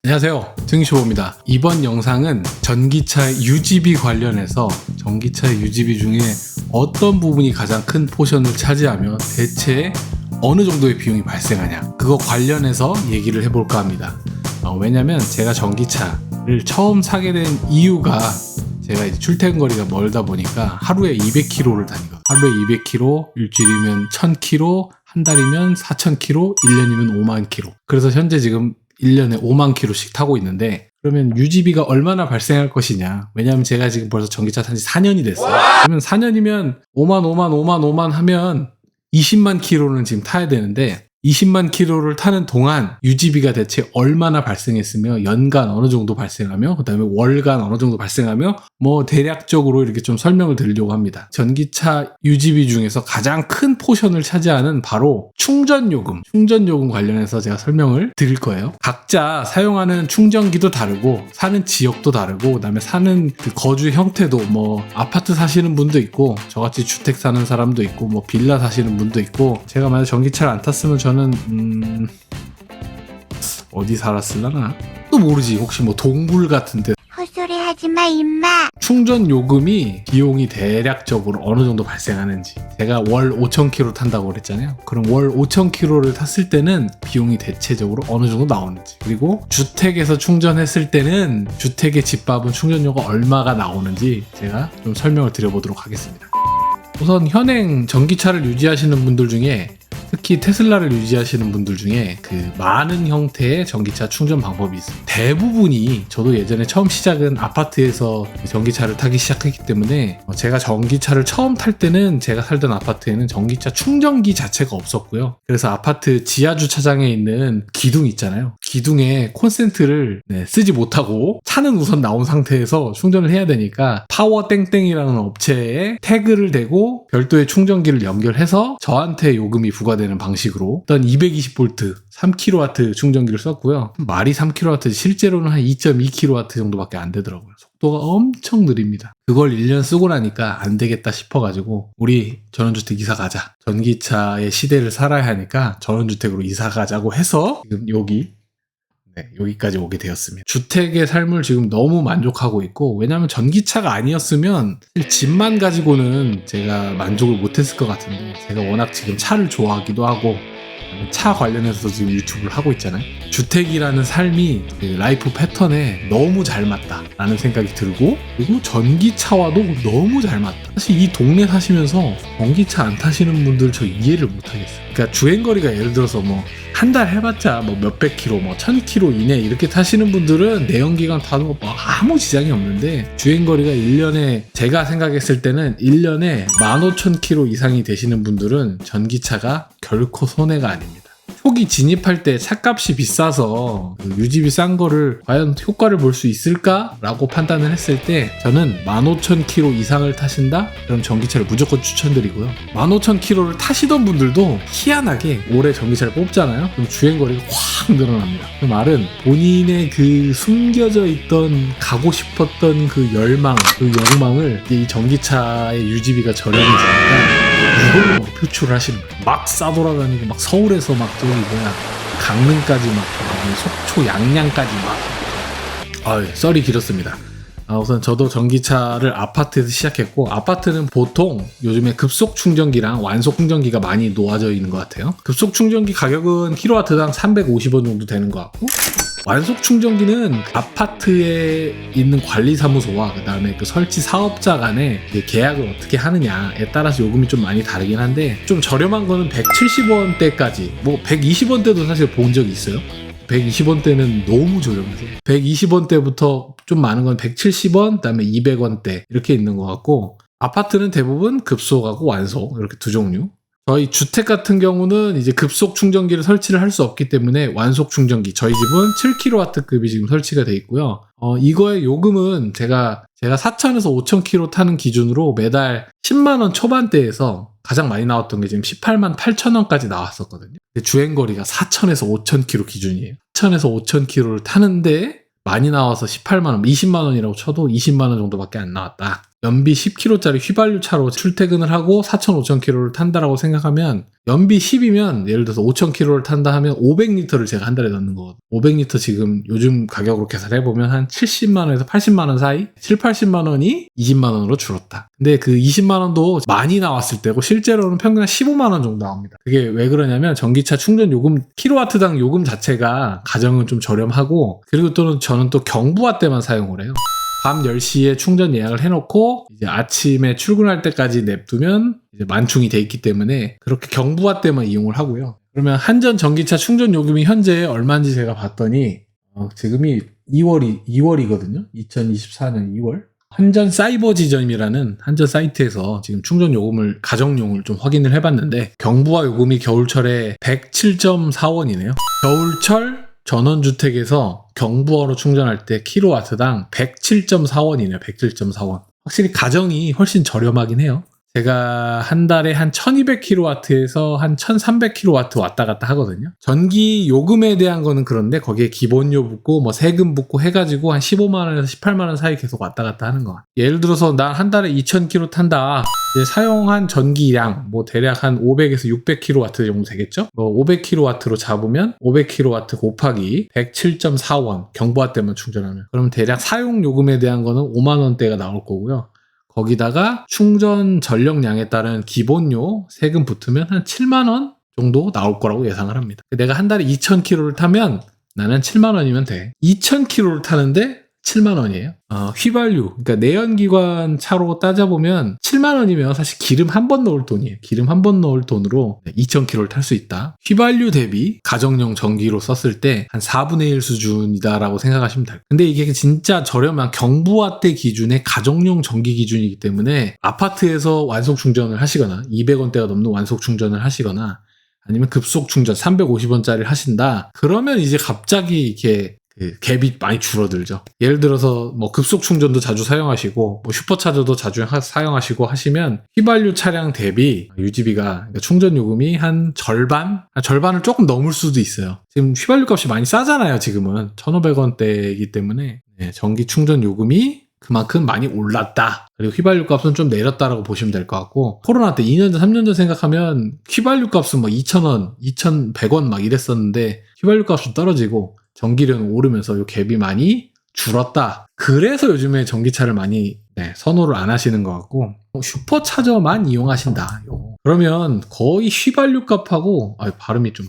안녕하세요, 등쇼입니다. 이번 영상은 전기차 유지비 관련해서 전기차의 유지비 중에 어떤 부분이 가장 큰 포션을 차지하며 대체 어느 정도의 비용이 발생하냐, 그거 관련해서 얘기를 해볼까 합니다. 왜냐면 제가 전기차를 처음 사게 된 이유가 제가 이제 출퇴근 거리가 멀다 보니까 하루에 200km를 다니거든요. 하루에 200km, 일주일이면 1000km, 한 달이면 4000km, 1년이면 5만 km. 그래서 현재 지금 1년에 5만 km씩 타고 있는데, 그러면 유지비가 얼마나 발생할 것이냐. 왜냐하면 제가 지금 벌써 전기차 탄 지 4년이 됐어요. 그러면 4년이면 5만 하면 20만 km는 지금 타야 되는데, 20만 km를 타는 동안 유지비가 대체 얼마나 발생했으며, 연간 어느 정도 발생하며, 그 다음에 월간 어느 정도 발생하며, 대략적으로 이렇게 좀 설명을 드리려고 합니다. 전기차 유지비 중에서 가장 큰 포션을 차지하는 바로 충전요금 관련해서 제가 설명을 드릴 거예요. 각자 사용하는 충전기도 다르고, 사는 지역도 다르고, 그 다음에 사는 그 거주 형태도 아파트 사시는 분도 있고, 저같이 주택 사는 사람도 있고, 빌라 사시는 분도 있고, 제가 만약 전기차를 안 탔으면 저는 어디 살았을라나? 또 모르지. 혹시 동굴 같은데. 헛소리 하지마 임마. 충전 요금이 비용이 대략적으로 어느 정도 발생하는지. 제가 월 5,000km 탄다고 그랬잖아요. 그럼 월 5,000km를 탔을 때는 비용이 대체적으로 어느 정도 나오는지, 그리고 주택에서 충전했을 때는 주택의 집밥은 충전료가 얼마가 나오는지 제가 좀 설명을 드려보도록 하겠습니다. 우선 현행 전기차를 유지하시는 분들 중에, 특히 테슬라를 유지하시는 분들 중에 많은 형태의 전기차 충전 방법이 있습니다. 대부분이, 저도 예전에 처음 시작은 아파트에서 전기차를 타기 시작했기 때문에, 제가 전기차를 처음 탈 때는 제가 살던 아파트에는 전기차 충전기 자체가 없었고요. 그래서 아파트 지하 주차장에 있는 기둥 있잖아요. 기둥에 콘센트를 쓰지 못하고 차는 우선 나온 상태에서 충전을 해야 되니까 파워 땡땡이라는 업체에 태그를 대고 별도의 충전기를 연결해서 저한테 요금이 부과되는 방식으로 어떤 220V 3kW 충전기를 썼고요. 말이 3kW, 실제로는 한 2.2kW 정도밖에 안 되더라고요. 속도가 엄청 느립니다. 그걸 1년 쓰고 나니까 안 되겠다 싶어가지고, 우리 전원주택 이사 가자, 전기차의 시대를 살아야 하니까 전원주택으로 이사 가자고 해서 지금 여기까지 오게 되었습니다. 주택의 삶을 지금 너무 만족하고 있고, 왜냐하면 전기차가 아니었으면 집만 가지고는 제가 만족을 못했을 것 같은데, 제가 워낙 지금 차를 좋아하기도 하고 차 관련해서 지금 유튜브를 하고 있잖아요. 주택이라는 삶이 라이프 패턴에 너무 잘 맞다라는 생각이 들고, 그리고 전기차와도 너무 잘 맞다. 사실 이 동네 사시면서 전기차 안 타시는 분들 저 이해를 못하겠어요. 그러니까 주행거리가 예를 들어서 한 달 해봤자 몇백 킬로, 1000km 이내 이렇게 타시는 분들은 내연기관 타도 아무 지장이 없는데, 주행거리가 1년에, 제가 생각했을 때는 1년에 15,000km 이상이 되시는 분들은 전기차가 결코 손해가 아닙니다. 초기 진입할 때 차값이 비싸서 유지비 싼 거를 과연 효과를 볼 수 있을까라고 판단을 했을 때, 저는 15,000km 이상을 타신다? 그럼 전기차를 무조건 추천드리고요. 15,000km를 타시던 분들도 희한하게 올해 전기차를 뽑잖아요? 그럼 주행거리가 확 늘어납니다. 그 말은 본인의 숨겨져 있던, 가고 싶었던 열망, 욕망을 이 전기차의 유지비가 저렴해지니까 이걸로 표출을 하시는 거예요. 막 싸돌아다니고, 서울에서 강릉까지 속초, 양양까지 썰이 길었습니다. 우선 저도 전기차를 아파트에서 시작했고, 아파트는 보통 요즘에 급속 충전기랑 완속 충전기가 많이 놓아져 있는 것 같아요. 급속 충전기 가격은 킬로와트당 350원 정도 되는 것 같고, 완속 충전기는 아파트에 있는 관리사무소와 그 다음에 설치 사업자 간에 계약을 어떻게 하느냐에 따라서 요금이 좀 많이 다르긴 한데, 좀 저렴한 거는 170원대까지, 120원대도 사실 본 적이 있어요. 120원대는 너무 저렴해서 120원대부터 좀 많은 건 170원, 그 다음에 200원대 이렇게 있는 것 같고, 아파트는 대부분 급속하고 완속, 이렇게 두 종류. 저희 주택 같은 경우는 이제 급속 충전기를 설치를 할 수 없기 때문에 완속 충전기, 저희 집은 7kW급이 지금 설치가 돼 있고요. 이거의 요금은 제가 4,000에서 5,000km 타는 기준으로 매달 10만원 초반대에서 가장 많이 나왔던 게 지금 18만 8천원까지 나왔었거든요. 주행거리가 4,000에서 5,000km 기준이에요. 4,000에서 5,000km를 타는데 많이 나와서 18만원, 20만원이라고 쳐도 20만원 정도밖에 안 나왔다. 연비 10km짜리 휘발유 차로 출퇴근을 하고 4,000-5,000km를 탄다라고 생각하면 연비 10이면 예를 들어서 5,000km를 탄다 하면 500리터를 제가 한 달에 넣는 거거든요. 500리터 지금 요즘 가격으로 계산해보면 한 70만원에서 80만원 사이? 7, 80만원이 20만원으로 줄었다. 근데 그 20만원도 많이 나왔을 때고 실제로는 평균 한 15만원 정도 나옵니다. 그게 왜 그러냐면 전기차 충전 요금, 킬로와트당 요금 자체가 가정은 좀 저렴하고 그리고 또는 저는 또 경부와 때만 사용을 해요. 밤 10시에 충전 예약을 해놓고 이제 아침에 출근할 때까지 냅두면 이제 만충이 돼 있기 때문에 그렇게 경부와 때만 이용을 하고요. 그러면 한전 전기차 충전 요금이 현재 얼마인지 제가 봤더니 지금이 2월이거든요. 2024년 2월. 한전 사이버 지점이라는 한전 사이트에서 지금 충전 요금을 가정용을 좀 확인을 해봤는데 경부와 요금이 겨울철에 107.4원이네요. 겨울철 전원주택에서 경부어로 충전할 때 킬로와트당 107.4원이네요. 107.4원. 확실히 가정이 훨씬 저렴하긴 해요. 제가 한 달에 한 1200kW에서 한 1300kW 왔다 갔다 하거든요. 전기 요금에 대한 거는 그런데 거기에 기본료 붙고 뭐 세금 붙고 해가지고 한 15만원에서 18만원 사이 계속 왔다 갔다 하는 거. 예를 들어서 난 한 달에 2000km 탄다. 이제 사용한 전기량 뭐 대략 한 500에서 600kW 정도 되겠죠? 뭐 500kW로 잡으면 500kW 곱하기 107.4원 경부와 때만 충전하면 그러면 대략 사용 요금에 대한 거는 5만원대가 나올 거고요. 거기다가 충전 전력량에 따른 기본료 세금 붙으면 한 7만원 정도 나올 거라고 예상을 합니다. 내가 한 달에 2000km를 타면 나는 7만원이면 돼. 2000km를 타는데 7만원이에요. 휘발유, 그러니까 내연기관 차로 따져보면 7만원이면 사실 기름 한 번 넣을 돈이에요. 기름 한 번 넣을 돈으로 2000km를 탈 수 있다. 휘발유 대비 가정용 전기로 썼을 때 한 4분의 1 수준이다라고 생각하시면 돼요. 근데 이게 진짜 저렴한 경부와대 기준의 가정용 전기 기준이기 때문에 아파트에서 완속 충전을 하시거나 200원대가 넘는 완속 충전을 하시거나 아니면 급속 충전 350원짜리를 하신다. 그러면 이제 갑자기 이렇게 갭이 많이 줄어들죠. 예를 들어서 뭐 급속 충전도 자주 사용하시고 뭐 슈퍼차저도 자주 사용하시고 하시면 휘발유 차량 대비 유지비가 그러니까 충전 요금이 한 절반을 조금 넘을 수도 있어요. 지금 휘발유 값이 많이 싸잖아요. 지금은 1,500원대이기 때문에 전기 충전 요금이 그만큼 많이 올랐다. 그리고 휘발유 값은 좀 내렸다라고 보시면 될 것 같고 코로나 때 2년 전, 3년 전 생각하면 휘발유 값은 막 2,000원, 2,100원 막 이랬었는데 휘발유 값은 떨어지고 전기료는 오르면서 이 갭이 많이 줄었다. 그래서 요즘에 전기차를 많이 선호를 안 하시는 것 같고 슈퍼차저만 이용하신다. 그러면 거의 휘발유 값하고 발음이 좀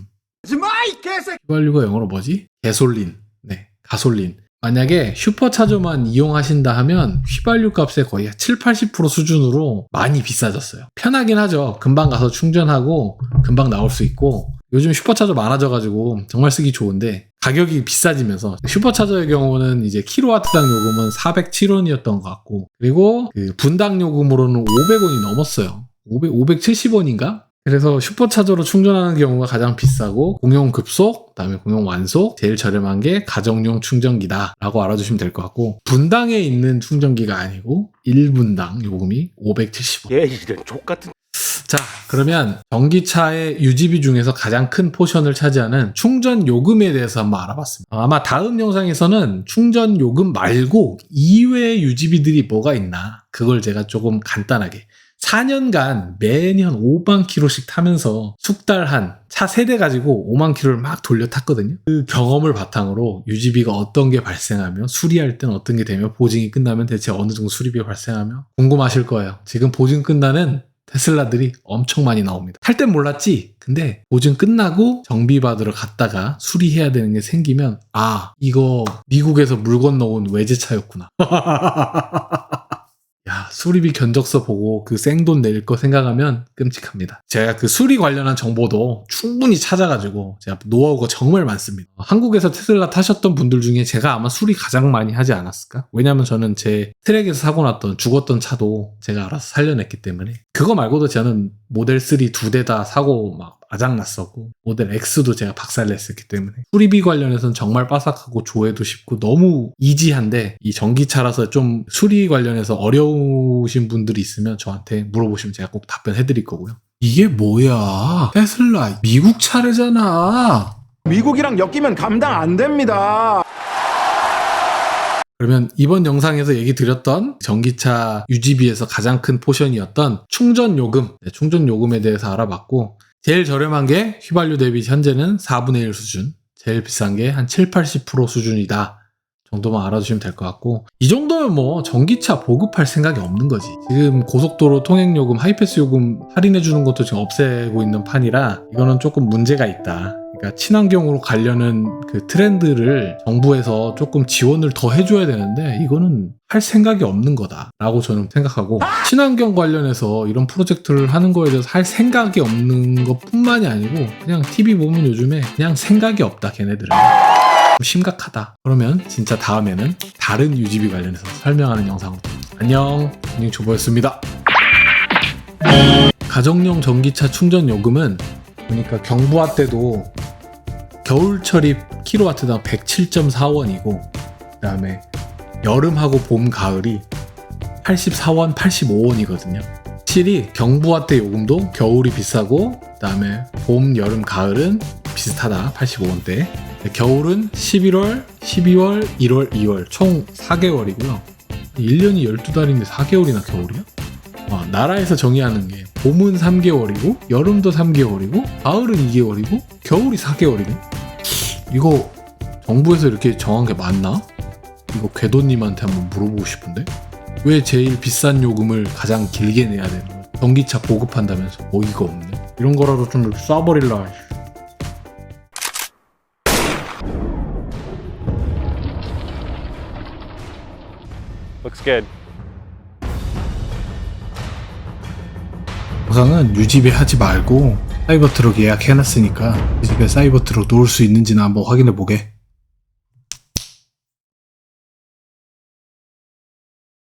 휘발유가 영어로 뭐지? 개솔린. 가솔린. 만약에 슈퍼차저만 이용하신다 하면 휘발유 값의 거의 7, 80% 수준으로 많이 비싸졌어요. 편하긴 하죠. 금방 가서 충전하고 금방 나올 수 있고 요즘 슈퍼차저 많아져가지고 정말 쓰기 좋은데 가격이 비싸지면서 슈퍼차저의 경우는 이제 킬로와트당 요금은 407원이었던 것 같고 그리고 그 분당 요금으로는 500원이 넘었어요. 570원인가? 그래서 슈퍼차저로 충전하는 경우가 가장 비싸고 공용 급속, 그다음에 공용 완속, 제일 저렴한 게 가정용 충전기다 라고 알아두시면 될 것 같고 분당에 있는 충전기가 아니고 1분당 요금이 570원. 이런 족같은. 자, 그러면 전기차의 유지비 중에서 가장 큰 포션을 차지하는 충전 요금에 대해서 한번 알아봤습니다. 아마 다음 영상에서는 충전 요금 말고 이외의 유지비들이 뭐가 있나 그걸 제가 조금 간단하게 4년간 매년 5만 킬로씩 타면서 숙달한 차 세대 가지고 5만 킬로를 막 돌려 탔거든요. 그 경험을 바탕으로 유지비가 어떤 게 발생하며 수리할 때는 어떤 게 되며 보증이 끝나면 대체 어느 정도 수리비가 발생하며 궁금하실 거예요. 지금 보증 끝나는 테슬라들이 엄청 많이 나옵니다. 탈 땐 몰랐지? 근데 보증 끝나고 정비 받으러 갔다가 수리해야 되는 게 생기면 이거 미국에서 물 건너온 외제차였구나. 야, 수리비 견적서 보고 그 생돈 낼 거 생각하면 끔찍합니다. 제가 그 수리 관련한 정보도 충분히 찾아가지고 제가 노하우가 정말 많습니다. 한국에서 테슬라 타셨던 분들 중에 제가 아마 수리 가장 많이 하지 않았을까? 왜냐면 저는 제 트랙에서 사고 났던 죽었던 차도 제가 알아서 살려냈기 때문에 그거 말고도 저는 모델 3 두 대 다 사고 막 아작났었고 모델 X도 제가 박살냈었기 때문에 수리비 관련해서는 정말 빠삭하고 조회도 쉽고 너무 이지한데 이 전기차라서 좀 수리 관련해서 어려우신 분들이 있으면 저한테 물어보시면 제가 꼭 답변해드릴 거고요. 이게 뭐야? 테슬라 미국 차례잖아. 미국이랑 엮이면 감당 안 됩니다. 그러면 이번 영상에서 얘기 드렸던 전기차 유지비에서 가장 큰 포션이었던 충전 요금, 충전 요금에 대해서 알아봤고 제일 저렴한 게 휘발유 대비 현재는 4분의 1 수준, 제일 비싼 게 한 7, 80% 수준이다 정도만 알아두시면 될 것 같고 이 정도면 뭐 전기차 보급할 생각이 없는 거지. 지금 고속도로 통행요금, 하이패스 요금 할인해주는 것도 지금 없애고 있는 판이라 이거는 조금 문제가 있다. 그러니까 친환경으로 가려는 그 트렌드를 정부에서 조금 지원을 더 해줘야 되는데 이거는 할 생각이 없는 거다라고 저는 생각하고 친환경 관련해서 이런 프로젝트를 하는 거에 대해서 할 생각이 없는 것뿐만이 아니고 그냥 TV 보면 요즘에 그냥 생각이 없다 걔네들은. 좀 심각하다. 그러면 진짜 다음에는 다른 유지비 관련해서 설명하는 영상으로. 안녕, 조보였습니다. 가정용 전기차 충전 요금은 보니까 경부화 때도 겨울철이 킬로와트당 107.4원이고 그 다음에 여름하고 봄, 가을이 84원, 85원이거든요. 확실히 경부화 때 요금도 겨울이 비싸고 그 다음에 봄, 여름, 가을은 비슷하다. 85원대. 겨울은 11월, 12월, 1월, 2월 총 4개월이고요. 1년이 12달인데 4개월이나 겨울이야? 나라에서 정의하는 게 봄은 3개월이고 여름도 3개월이고 가을은 2개월이고 겨울이 4개월이네. 이거 정부에서 이렇게 정한 게 맞나? 이거 궤도님한테 한번 물어보고 싶은데 왜 제일 비싼 요금을 가장 길게 내야 되는 거야? 전기차 보급한다면서 어이가 없네. 이런 거라도 좀 이렇게 쏴버릴라. Looks good. 영상은 유지비 하지 말고 사이버트럭 예약해놨으니까 이 집에 사이버트럭 놓을 수 있는지나 한번 확인해 보게.